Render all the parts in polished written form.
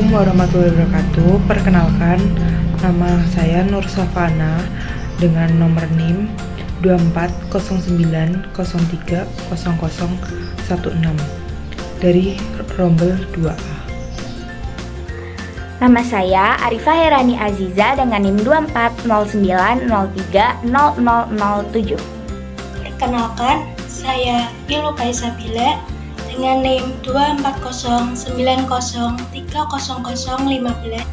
Assalamualaikum warahmatullahi wabarakatuh. Perkenalkan, nama saya Nur Safana dengan nomor NIM 2409030016 dari Rombel 2A. Nama saya Arifah Herani Aziza dengan NIM 2409030007. Perkenalkan, saya Ilu Kaisabila dengan NIM 2409030015.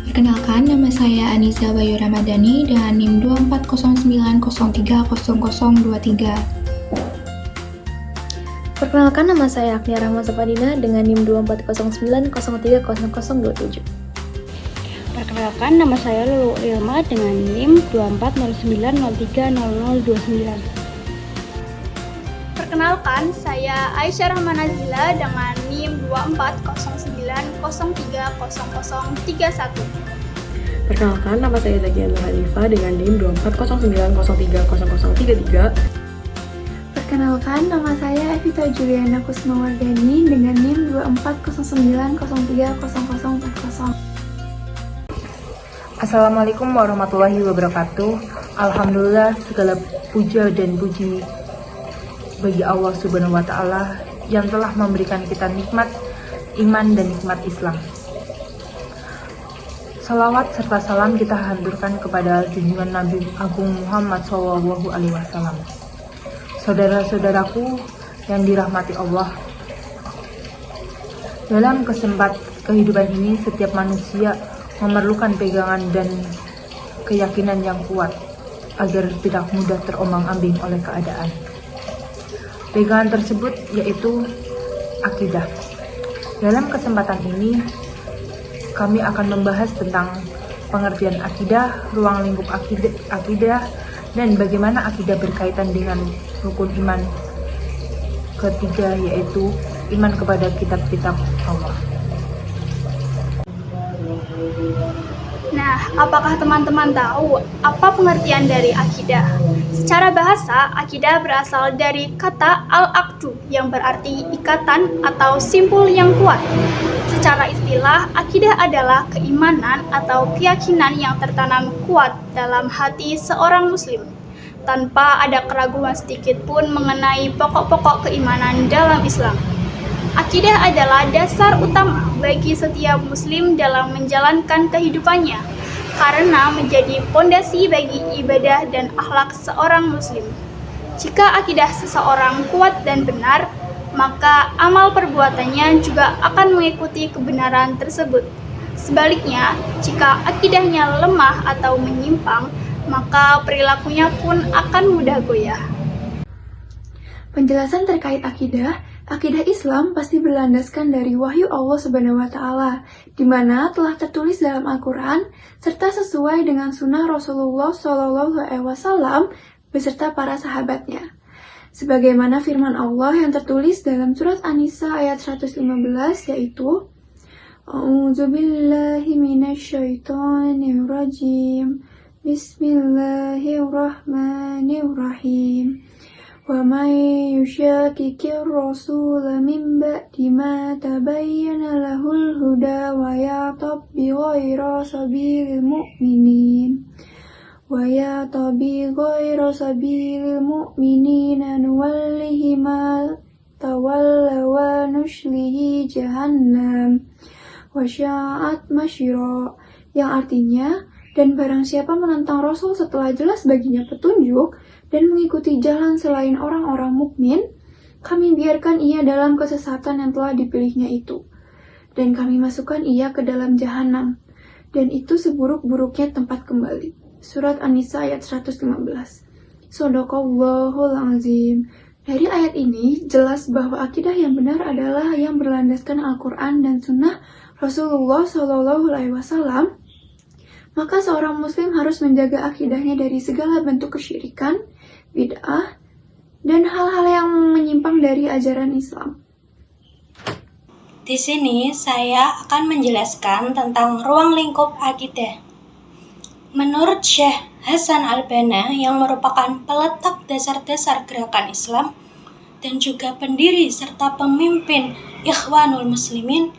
Perkenalkan, nama saya Anissa Bayu Ramadhani dengan NIM 2409030023. Perkenalkan, nama saya Agnia Rahma Sapadina dengan NIM 2409030027. Perkenalkan, nama saya Lulu Ilma dengan NIM 2409030029. Perkenalkan, saya Aisyah Rahman Nazila dengan NIM 2409030031. Perkenalkan, nama saya Zakia Nur Hanifah dengan NIM 2409030033. Perkenalkan, nama saya Evita Juliana Kusmawardani dengan NIM 2409030040. Assalamualaikum warahmatullahi wabarakatuh. Alhamdulillah, segala puja dan puji bagi Allah Subhanahu wa Ta'ala yang telah memberikan kita nikmat iman dan nikmat Islam. Salawat serta salam kita haturkan kepada junjungan Nabi Agung Muhammad SAW. Saudara-saudaraku yang dirahmati Allah, dalam kehidupan ini setiap manusia memerlukan pegangan dan keyakinan yang kuat agar tidak mudah terombang-ambing oleh keadaan. Pegangan tersebut yaitu akidah. Dalam kesempatan ini, kami akan membahas tentang pengertian akidah, ruang lingkup akidah, dan bagaimana akidah berkaitan dengan rukun iman ketiga, yaitu iman kepada kitab-kitab Allah. Nah, apakah teman-teman tahu apa pengertian dari akidah? Secara bahasa, akidah berasal dari kata al-aqdu yang berarti ikatan atau simpul yang kuat. Secara istilah, akidah adalah keimanan atau keyakinan yang tertanam kuat dalam hati seorang muslim, tanpa ada keraguan sedikit pun mengenai pokok-pokok keimanan dalam Islam. Akidah adalah dasar utama bagi setiap muslim dalam menjalankan kehidupannya, karena menjadi pondasi bagi ibadah dan akhlak seorang muslim. Jika akidah seseorang kuat dan benar, maka amal perbuatannya juga akan mengikuti kebenaran tersebut. Sebaliknya, jika akidahnya lemah atau menyimpang, maka perilakunya pun akan mudah goyah. Penjelasan terkait akidah Islam pasti berlandaskan dari wahyu Allah Subhanahu wa Ta'ala, di mana telah tertulis dalam Al-Quran serta sesuai dengan sunnah Rasulullah SAW beserta para sahabatnya. Sebagaimana firman Allah yang tertulis dalam surat An-Nisa ayat 115, yaitu A'udzubillahi minasyaitonirrajim. Bismillahirrahmanirrahim. وَمَنْ يُشَاقِقِ الرَّسُولَ مِنْ بَعْدِ مَا تَبَيَّنَ لَهُ الْهُدَى وَيَعْتَضِ غَيْرَ سَبِيلِ الْمُؤْمِنِينَ نُوَلِّهِ مَا تَوَلَّى وَنُصْلِهِ جَهَنَّمَ وَسَاءَتْ مَصِيرًا, yang artinya, dan barang siapa menentang Rasul setelah jelas baginya petunjuk dan mengikuti jalan selain orang-orang mukmin, kami biarkan ia dalam kesesatan yang telah dipilihnya itu, dan kami masukkan ia ke dalam jahanam, dan itu seburuk-buruknya tempat kembali. Surat An-Nisa ayat 115. Shadaqallahul azim. Dari ayat ini jelas bahwa akidah yang benar adalah yang berlandaskan Al-Quran dan Sunnah Rasulullah SAW. Maka seorang muslim harus menjaga akidahnya dari segala bentuk kesyirikan, bid'ah, dan hal-hal yang menyimpang dari ajaran Islam. Di sini saya akan menjelaskan tentang ruang lingkup akidah. Menurut Syekh Hasan Al-Banna yang merupakan peletak dasar-dasar gerakan Islam dan juga pendiri serta pemimpin Ikhwanul Muslimin,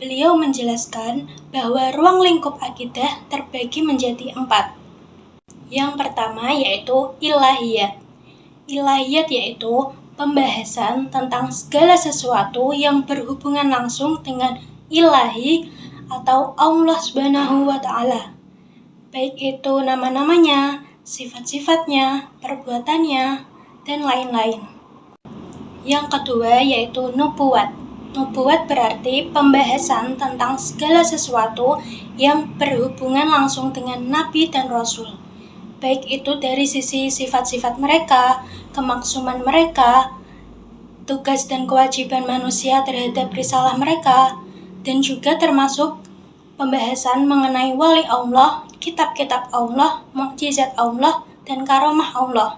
beliau menjelaskan bahwa ruang lingkup akidah terbagi menjadi 4. Yang pertama yaitu ilahiyat. Ilahiyat yaitu pembahasan tentang segala sesuatu yang berhubungan langsung dengan ilahi atau Allah Subhanahu wa Ta'ala. Baik itu nama-namanya, sifat-sifatnya, perbuatannya, dan lain-lain. Yang kedua yaitu nubuat. Nubuat berarti pembahasan tentang segala sesuatu yang berhubungan langsung dengan Nabi dan Rasul. Baik itu dari sisi sifat-sifat mereka, kemaksuman mereka, tugas dan kewajiban manusia terhadap risalah mereka, dan juga termasuk pembahasan mengenai wali Allah, kitab-kitab Allah, mukjizat Allah, dan karomah Allah.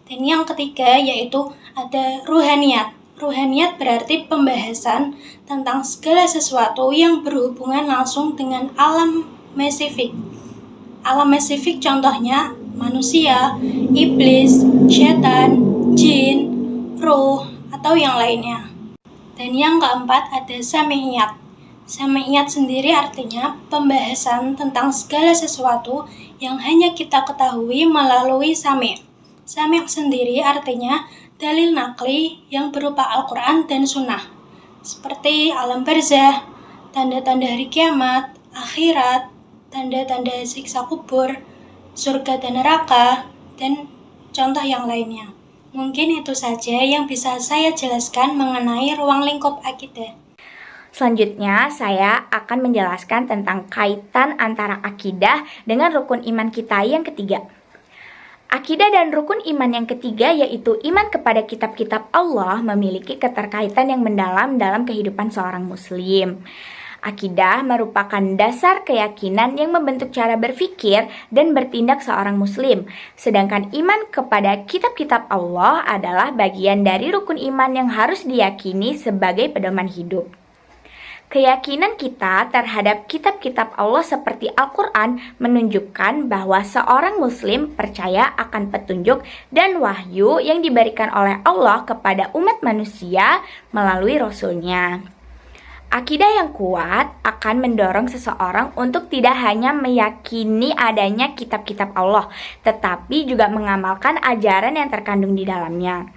Dan yang ketiga yaitu ada ruhaniyat. Ruhaniyat berarti pembahasan tentang segala sesuatu yang berhubungan langsung dengan alam mesifik. Alam mesifik contohnya manusia, iblis, setan, jin, ruh, atau yang lainnya. Dan yang keempat ada sami'iyat. Sami'iyat sendiri artinya pembahasan tentang segala sesuatu yang hanya kita ketahui melalui sami'. Sami' sendiri artinya dalil nakli yang berupa Al-Quran dan Sunnah, seperti alam barzah, tanda-tanda hari kiamat, akhirat, tanda-tanda siksa kubur, surga dan neraka, dan contoh yang lainnya. Mungkin itu saja yang bisa saya jelaskan mengenai ruang lingkup akidah. Selanjutnya, saya akan menjelaskan tentang kaitan antara akidah dengan rukun iman kita yang ketiga. Akidah dan rukun iman yang ketiga yaitu iman kepada kitab-kitab Allah memiliki keterkaitan yang mendalam dalam kehidupan seorang muslim. Akidah merupakan dasar keyakinan yang membentuk cara berpikir dan bertindak seorang muslim. Sedangkan iman kepada kitab-kitab Allah adalah bagian dari rukun iman yang harus diyakini sebagai pedoman hidup. Keyakinan kita terhadap kitab-kitab Allah seperti Al-Quran menunjukkan bahwa seorang muslim percaya akan petunjuk dan wahyu yang diberikan oleh Allah kepada umat manusia melalui Rasul-Nya. Akidah yang kuat akan mendorong seseorang untuk tidak hanya meyakini adanya kitab-kitab Allah, tetapi juga mengamalkan ajaran yang terkandung di dalamnya.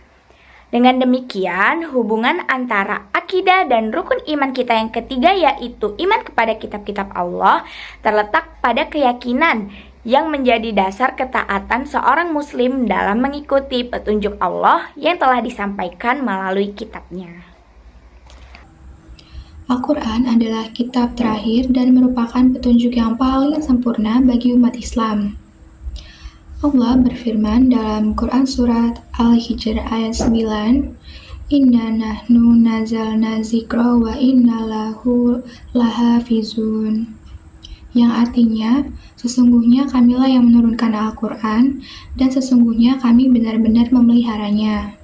Dengan demikian, hubungan antara akidah dan rukun iman kita yang ketiga yaitu iman kepada kitab-kitab Allah terletak pada keyakinan yang menjadi dasar ketaatan seorang muslim dalam mengikuti petunjuk Allah yang telah disampaikan melalui kitabnya. Al-Quran adalah kitab terakhir dan merupakan petunjuk yang paling sempurna bagi umat Islam. Allah berfirman dalam Quran Surat Al-Hijr ayat 9, Inna nahnu nazalna zikra wa inna lahu lahafizun. Yang artinya, sesungguhnya kamilah yang menurunkan Al-Quran dan sesungguhnya kami benar-benar memeliharanya.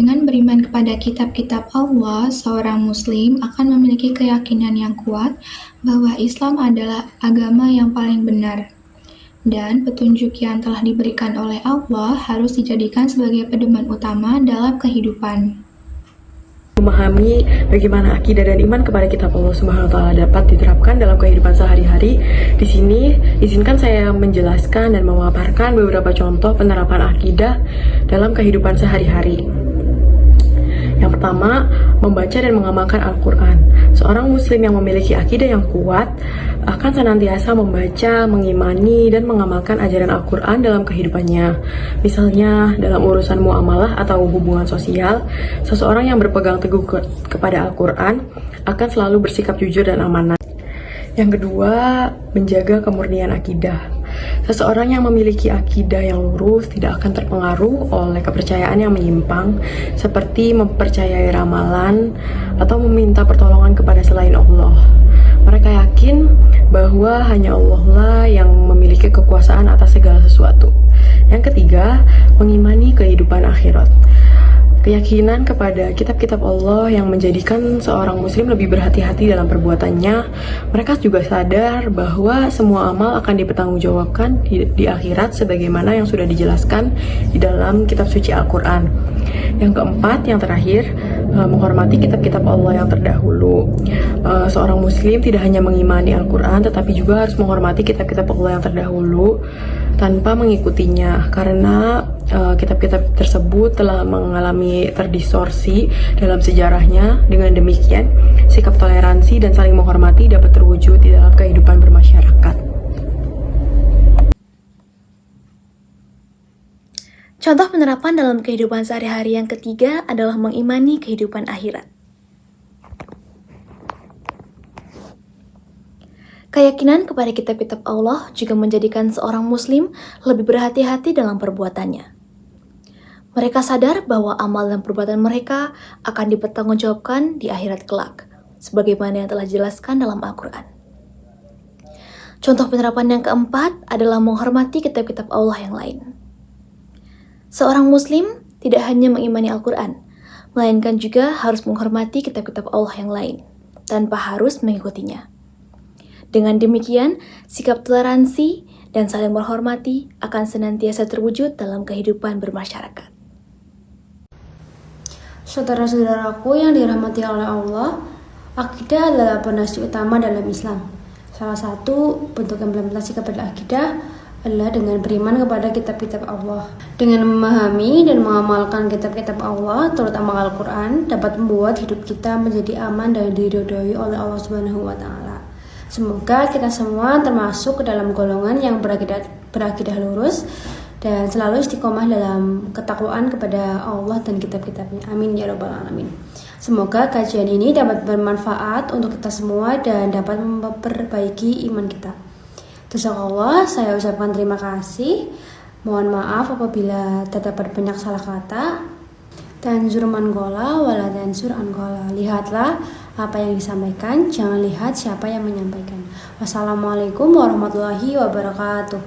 Dengan beriman kepada kitab-kitab Allah, seorang muslim akan memiliki keyakinan yang kuat bahwa Islam adalah agama yang paling benar. Dan petunjuk yang telah diberikan oleh Allah harus dijadikan sebagai pedoman utama dalam kehidupan. Memahami bagaimana akidah dan iman kepada kitab Allah Subhanahu wa Ta'ala dapat diterapkan dalam kehidupan sehari-hari. Di sini, izinkan saya menjelaskan dan memaparkan beberapa contoh penerapan akidah dalam kehidupan sehari-hari. Yang pertama, membaca dan mengamalkan Al-Quran. Seorang muslim yang memiliki akidah yang kuat akan senantiasa membaca, mengimani, dan mengamalkan ajaran Al-Quran dalam kehidupannya. Misalnya, dalam urusan muamalah atau hubungan sosial, seseorang yang berpegang teguh kepada Al-Quran akan selalu bersikap jujur dan amanah. Yang kedua, menjaga kemurnian akidah. Seseorang yang memiliki akidah yang lurus tidak akan terpengaruh oleh kepercayaan yang menyimpang, seperti mempercayai ramalan atau meminta pertolongan kepada selain Allah. Mereka yakin bahwa hanya Allah lah yang memiliki kekuasaan atas segala sesuatu. Yang ketiga, mengimani kehidupan akhirat. Keyakinan kepada kitab-kitab Allah yang menjadikan seorang muslim lebih berhati-hati dalam perbuatannya. Mereka juga sadar bahwa semua amal akan dipertanggungjawabkan di akhirat sebagaimana yang sudah dijelaskan di dalam kitab suci Al-Quran. Yang keempat, yang terakhir, menghormati kitab-kitab Allah yang terdahulu. Seorang muslim tidak hanya mengimani Al-Quran, tetapi juga harus menghormati kitab-kitab Allah yang terdahulu tanpa mengikutinya, karena kitab-kitab tersebut telah mengalami terdistorsi dalam sejarahnya. Dengan demikian, sikap toleransi dan saling menghormati dapat terwujud di dalam kehidupan bermasyarakat. Contoh penerapan dalam kehidupan sehari-hari yang ketiga adalah mengimani kehidupan akhirat. Keyakinan kepada kitab-kitab Allah juga menjadikan seorang muslim lebih berhati-hati dalam perbuatannya. Mereka sadar bahwa amal dan perbuatan mereka akan dipertanggungjawabkan di akhirat kelak, sebagaimana yang telah dijelaskan dalam Al-Quran. Contoh penerapan yang keempat adalah menghormati kitab-kitab Allah yang lain. Seorang muslim tidak hanya mengimani Al-Quran, melainkan juga harus menghormati kitab-kitab Allah yang lain, tanpa harus mengikutinya. Dengan demikian, sikap toleransi dan saling menghormati akan senantiasa terwujud dalam kehidupan bermasyarakat. Saudara-saudaraku yang dirahmati oleh Allah, akidah adalah pondasi utama dalam Islam. Salah satu bentuk implementasi kepada akidah adalah dengan beriman kepada kitab-kitab Allah. Dengan memahami dan mengamalkan kitab-kitab Allah, terutama Al-Quran, dapat membuat hidup kita menjadi aman dan diridhoi oleh Allah Subhanahu wa Ta'ala. Semoga kita semua termasuk ke dalam golongan yang berakidah lurus dan selalu istiqomah dalam ketakwaan kepada Allah dan kitab-kitabnya. Amin ya rabbal alamin. Semoga kajian ini dapat bermanfaat untuk kita semua dan dapat memperbaiki iman kita. Jazakallah, saya ucapkan terima kasih. Mohon maaf apabila terdapat banyak salah kata. Tanzur man qala wala tansur an qala. Lihatlah apa yang disampaikan, jangan lihat siapa yang menyampaikan. Wassalamualaikum warahmatullahi wabarakatuh.